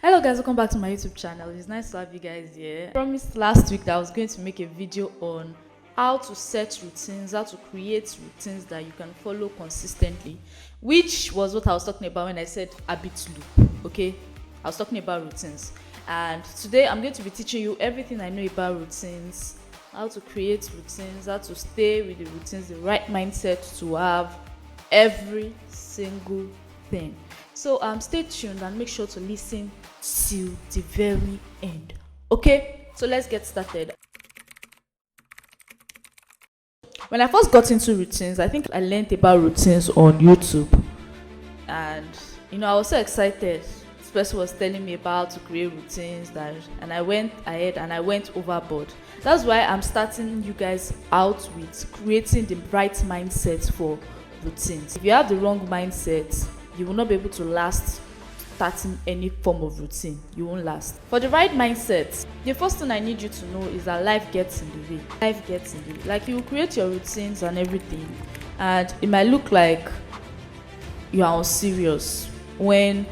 Hello guys, welcome back to my YouTube channel. It's nice to have you guys here. I promised last week that I was going to make a video on how to set routines, how to create routines that you can follow consistently, which was what I was talking about when I said habit loop. Okay, I was talking about routines, and today I'm going to be teaching you everything I know about routines, how to create routines, how to stay with the routines, the right mindset to have every single thing. So stay tuned and make sure to listen till the very end. Okay, so let's get started. When I first got into routines, I think I learned about routines on YouTube, and I was so excited. This person was telling me about how to create routines, and I went ahead and I went overboard. That's why I'm starting you guys out with creating the right mindset for routines. If you have the wrong mindset, you will not be able to last starting any form of routine. You won't last. For the right mindset, the first thing I need you to know is that life gets in the way. Life gets in the way. Like, you will create your routines and everything, and it might look like you are unserious when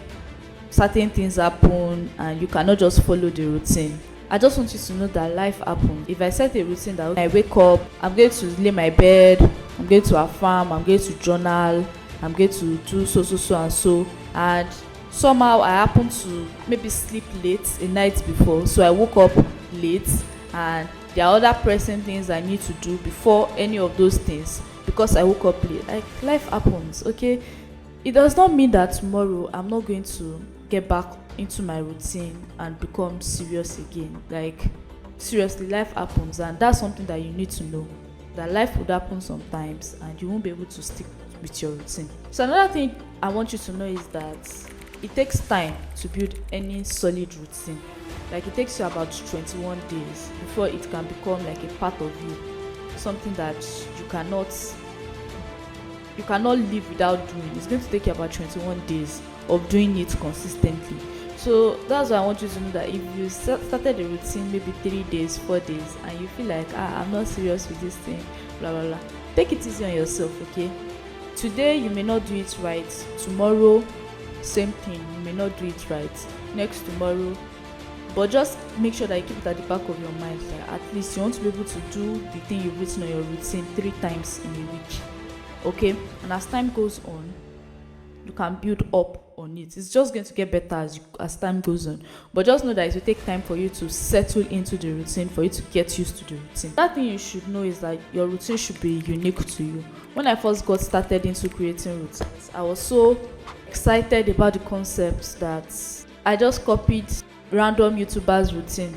certain things happen and you cannot just follow the routine. I just want you to know that life happens. If I set a routine that when I wake up, I'm going to lay my bed, I'm going to affirm, I'm going to journal, I'm going to do so, and somehow I happen to maybe sleep late a night before, so I woke up late, and there are other pressing things I need to do before any of those things because I woke up late. Like, life happens, okay? It does not mean that tomorrow I'm not going to get back into my routine and become serious again. Like, seriously, life happens, and that's something that you need to know, that life would happen sometimes and you won't be able to stick with your routine. So another thing I want you to know is that it takes time to build any solid routine. Like, it takes you about 21 days before it can become like a part of you, something that you cannot live without doing. It's going to take you about 21 days of doing it consistently. So that's why I want you to know that if you started a routine maybe 3 days, 4 days, and you feel like, I'm not serious with this thing, blah blah blah, take it easy on yourself. Okay, today you may not do it right, tomorrow same thing, you may not do it right, next tomorrow, but just make sure that you keep it at the back of your mind that at least you want to be able to do the thing you've written on your routine 3 times in a week. Okay, and as time goes on, you can build up on it. It's just going to get better as time goes on, but just know that it will take time for you to settle into the routine, for you to get used to the routine. That thing you should know is that your routine should be unique to you. When I first got started into creating routines, I was so excited about the concepts that I just copied random YouTubers' routine.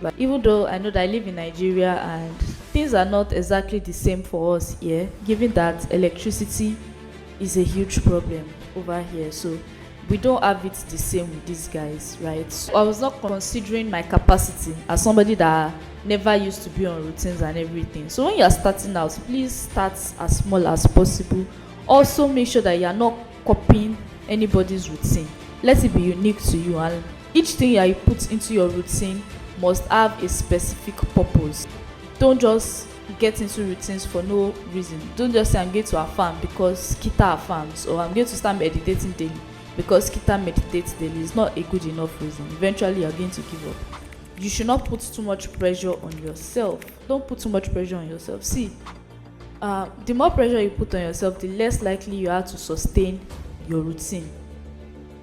Like, even though I know that I live in Nigeria and things are not exactly the same for us here, given that electricity is a huge problem over here, so we don't have it the same with these guys, right? So I was not considering my capacity as somebody that never used to be on routines and everything. So when you're starting out, please start as small as possible. Also, make sure that you're not copying anybody's routine. Let it be unique to you, and each thing that you put into your routine must have a specific purpose. Don't just get into routines for no reason. Don't just say, I'm going to affirm because Kita affirms, or I'm going to start meditating daily because Kita meditates daily. It's not a good enough reason. Eventually you're going to give up. You should not put too much pressure on yourself. Don't put too much pressure on yourself. See, the more pressure you put on yourself, the less likely you are to sustain your routine.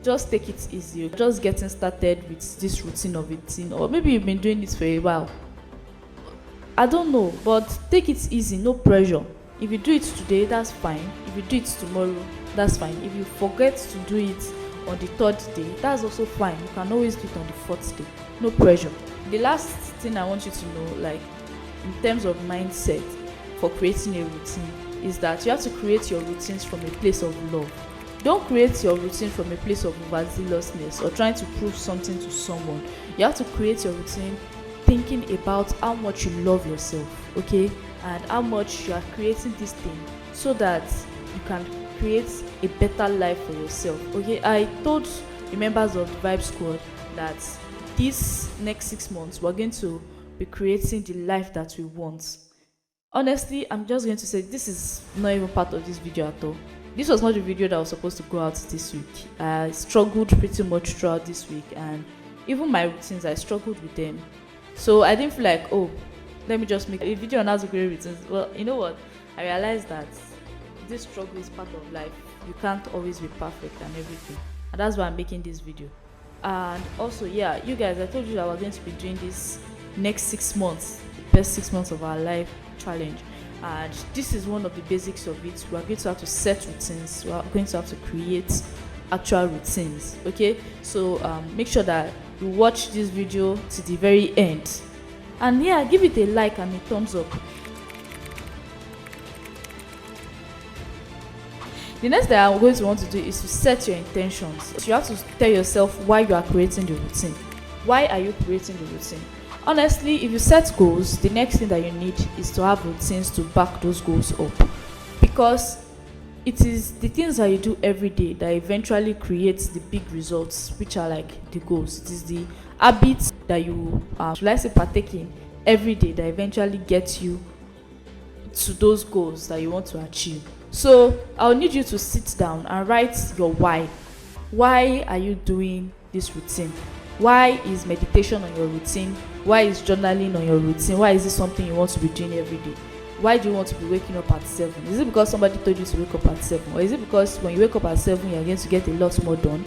Just take it easy. You're just getting started with this routine of eating, or maybe you've been doing it for a while, I don't know, but take it easy, no pressure. If you do it today, that's fine. If you do it tomorrow, that's fine. If you forget to do it on the 3rd day, that's also fine. You can always do it on the 4th day. No pressure. The last thing I want you to know, like, in terms of mindset for creating a routine, is that you have to create your routines from a place of love. Don't create your routine from a place of overzealousness or trying to prove something to someone. You have to create your routine thinking about how much you love yourself, okay, and how much you are creating this thing so that you can create a better life for yourself. Okay, I told the members of the Vibe Squad that this next 6 months we're going to be creating the life that we want. Honestly, I'm just going to say this is not even part of this video at all. this was not the video that was supposed to go out this week. I struggled pretty much throughout this week, and even my routines, I struggled with them. So I didn't feel like, oh, let me just make a video on how to create routines. Well, you know what? I realized that this struggle is part of life. You can't always be perfect and everything. And that's why I'm making this video. And also, yeah, you guys, I told you that we're going to be doing this next 6 months, the best 6 months of our life challenge. And this is one of the basics of it. We are going to have to set routines. We are going to have to create actual routines. Okay, so make sure that you watch this video to the very end, and yeah, give it a like and a thumbs up. The next thing I'm going to want to do is to set your intentions. So you have to tell yourself why you are creating the routine. Why are you creating the routine? Honestly, if you set goals, the next thing that you need is to have routines to back those goals up, because it is the things that you do every day that eventually creates the big results, which are like the goals. It is the habits that you should I say partake in every day that eventually gets you to those goals that you want to achieve. So I'll need you to sit down and write your why. Why are you doing this routine? Why is meditation on your routine? Why is journaling on your routine? Why is it something you want to be doing every day? Why do you want to be waking up at 7? Is it because somebody told you to wake up at 7? Or is it because when you wake up at 7, you're going to get a lot more done?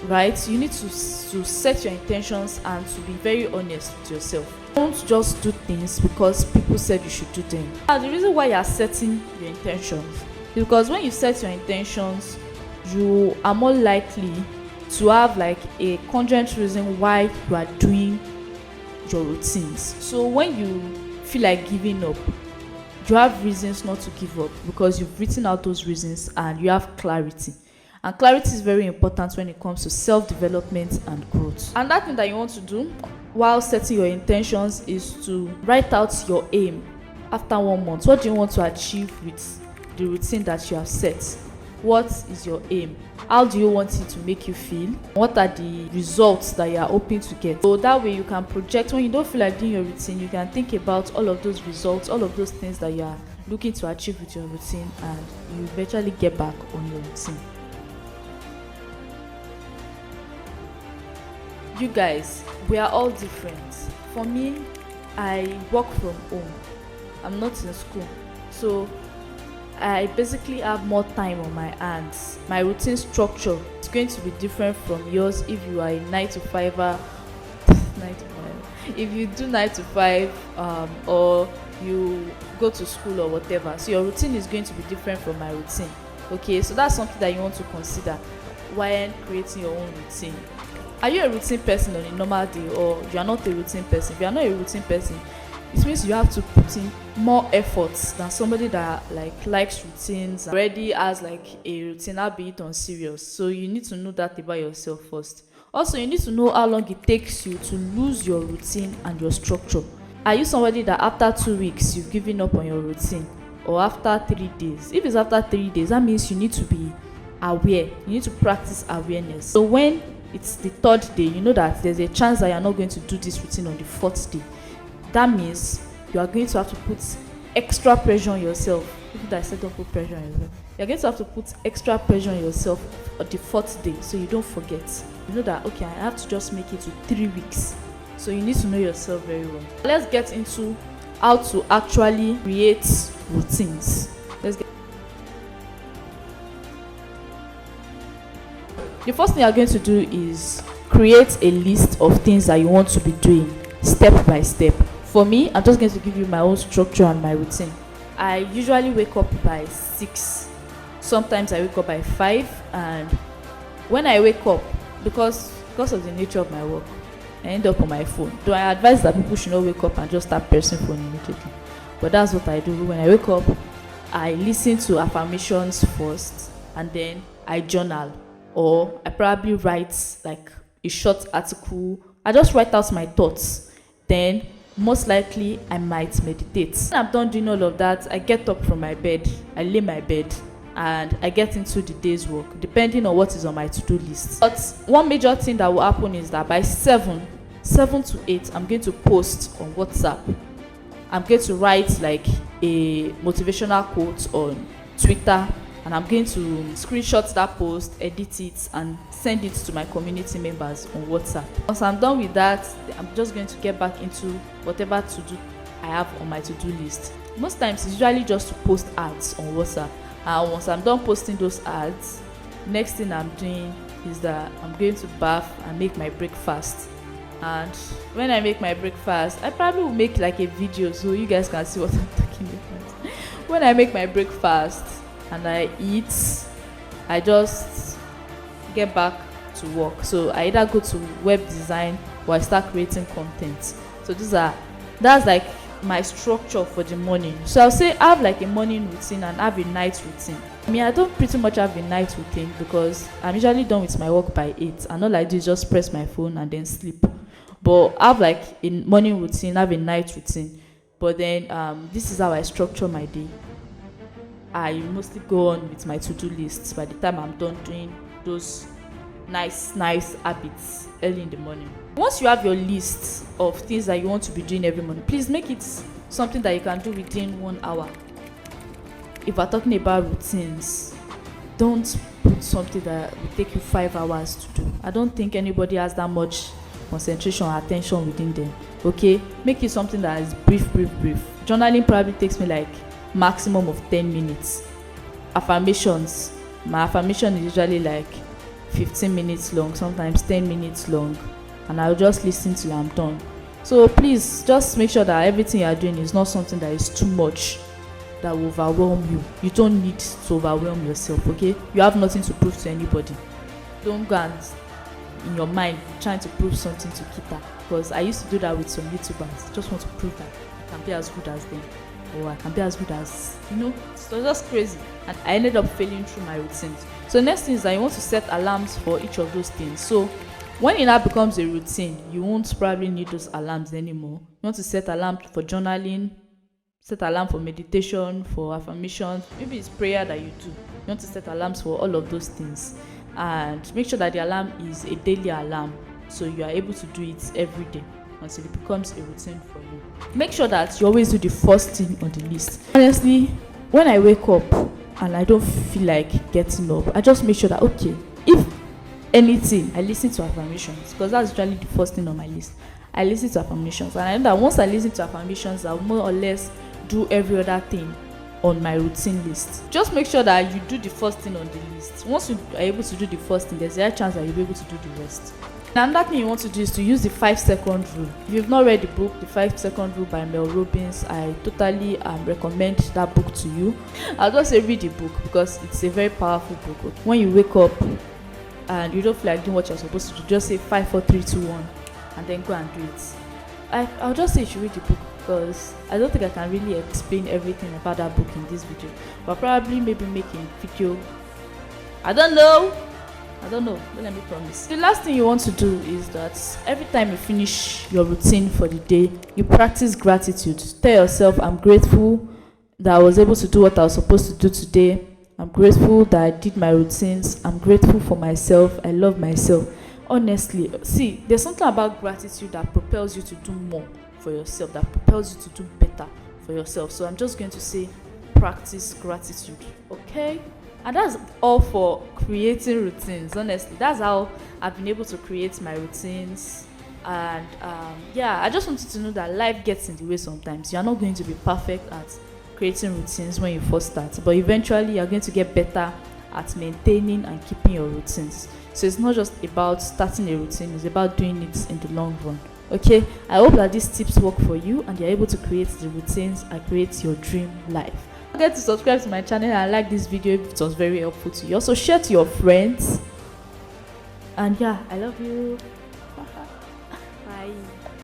Right? You need to set your intentions and to be very honest with yourself. Don't just do things because people said you should do them. Now, the reason why you are setting your intentions is because when you set your intentions, you are more likely to have like a congruent reason why you are doing your routines. So when you feel like giving up, you have reasons not to give up because you've written out those reasons and you have clarity. And clarity is very important when it comes to self-development and growth. And that thing that you want to do while setting your intentions is to write out your aim after 1 month. What do you want to achieve with the routine that you have set? What is your aim? How do you want it to make you feel? What are the results that you are hoping to get? So that way you can project. When you don't feel like doing your routine, you can think about all of those results, all of those things that you are looking to achieve with your routine, and you eventually get back on your routine. You guys, we are all different. For me, I work from home. I'm not in school. So I basically have more time on my hands. My routine structure is going to be different from yours if you are a 9 to 5 9 to 5. If you do 9 to 5 or you go to school or whatever, so your routine is going to be different from my routine. Okay, so that's something that you want to consider when creating your own routine. Are you a routine person on a normal day, or you are not a routine person? If you are not a routine person, it means you have to put in more efforts than somebody that likes routines and already has like a routine, albeit on serious. So you need to know that about yourself first. Also, you need to know how long it takes you to lose your routine and your structure. Are you somebody that after 2 weeks you've given up on your routine, or after 3 days? If it's after 3 days, that means you need to be aware. You need to practice awareness. So when it's the 3rd day, you know that there's a chance that you're not going to do this routine on the 4th day. That means you are going to have to put extra pressure on yourself. People that said don't put pressure on yourself, you're going to have to put extra pressure on yourself on the 4th day, so you don't forget. You know that, okay, I have to just make it to 3 weeks. So you need to know yourself very well. Let's get into how to actually create routines. The first thing you're going to do is create a list of things that you want to be doing step by step. For me, I'm just going to give you my own structure and my routine. I usually wake up by 6. Sometimes I wake up by 5, and when I wake up, because of the nature of my work, I end up on my phone. Though I advise that people should not wake up and just start pressing phone immediately. But that's what I do. When I wake up, I listen to affirmations first, and then I journal, or I probably write like a short article. I just write out my thoughts. Then most likely I might meditate. When I'm done doing all of that, I get up from my bed, I lay my bed, and I get into the day's work, depending on what is on my to-do list. But one major thing that will happen is that by 7 to 8, I'm going to post on WhatsApp. I'm going to write like a motivational quote on Twitter, and I'm going to screenshot that post, edit it, and send it to my community members on WhatsApp. Once I'm done with that, I'm just going to get back into whatever to do I have on my to-do list. Most times it's usually just to post ads on WhatsApp, and once I'm done posting those ads, next thing I'm doing is that I'm going to bath and make my breakfast. And when I make my breakfast, I probably will make like a video so you guys can see what I'm talking about. When I make my breakfast and I eat, I just get back to work. So I either go to web design or I start creating content. So that's like my structure for the morning. So I'll say I have like a morning routine and I have a night routine. I don't pretty much have a night routine because I'm usually done with my work by 8, and all I do is just press my phone and then sleep. But I have like a morning routine, I have a night routine. But then this is how I structure my day. I mostly go on with my to-do lists by the time I'm done doing those nice habits early in the morning. Once you have your list of things that you want to be doing every morning, please make it something that you can do within 1 hour. If we're talking about routines, don't put something that will take you 5 hours to do. I don't think anybody has that much concentration or attention within them. Okay, make it something that is brief. Journaling probably takes me like maximum of 10 minutes. Affirmations, my affirmation is usually like 15 minutes long, sometimes 10 minutes long, and I'll just listen till I'm done. So please just make sure that everything you are doing is not something that is too much, that will overwhelm you. You don't need to overwhelm yourself, okay? You have nothing to prove to anybody. Don't go and in your mind trying to prove something to Kita, because I used to do that with some YouTubers. Just want to prove that I can be as good as them, or I can be as good as, so just crazy. And I ended up failing through my routines. So next thing is that you want to set alarms for each of those things. So when it now becomes a routine, you won't probably need those alarms anymore. You want to set alarm for journaling, set alarm for meditation, for affirmations. Maybe it's prayer that you do. You want to set alarms for all of those things, and make sure that the alarm is a daily alarm, so you are able to do it every day until it becomes a routine for you. Make sure that you always do the first thing on the list. Honestly, when I wake up and I don't feel like getting up, I just make sure that, okay, if anything, I listen to affirmations, because that's usually the first thing on my list. I listen to affirmations, and I know that once I listen to affirmations, I'll more or less do every other thing on my routine list. Just make sure that you do the first thing on the list. Once you are able to do the first thing, there's a high chance that you'll be able to do the rest. And another thing you want to do is to use the 5-second rule. If you've not read the book, The 5-Second Rule by Mel Robbins, I totally recommend that book to you. I'll just say read the book because it's a very powerful book. When you wake up and you don't feel like doing what you're supposed to do, just say 5, 4, 3, 2, 1 and then go and do it. I'll just say you should read the book because I don't think I can really explain everything about that book in this video. But probably maybe making a video. I don't know. Don't let me promise. The last thing you want to do is that every time you finish your routine for the day, you practice gratitude. Tell yourself, I'm grateful that I was able to do what I was supposed to do today. I'm grateful that I did my routines. I'm grateful for myself. I love myself. Honestly, see, there's something about gratitude that propels you to do more for yourself, that propels you to do better for yourself. So I'm just going to say, practice gratitude, okay? And that's all for creating routines. Honestly, that's how I've been able to create my routines. And I just want you to know that life gets in the way sometimes. You're not going to be perfect at creating routines when you first start, but eventually you're going to get better at maintaining and keeping your routines. So it's not just about starting a routine, it's about doing it in the long run. Okay, I hope that these tips work for you and you're able to create the routines and create your dream life. Don't forget to subscribe to my channel and like this video if it was very helpful to you. Also share to your friends. And I love you. Bye.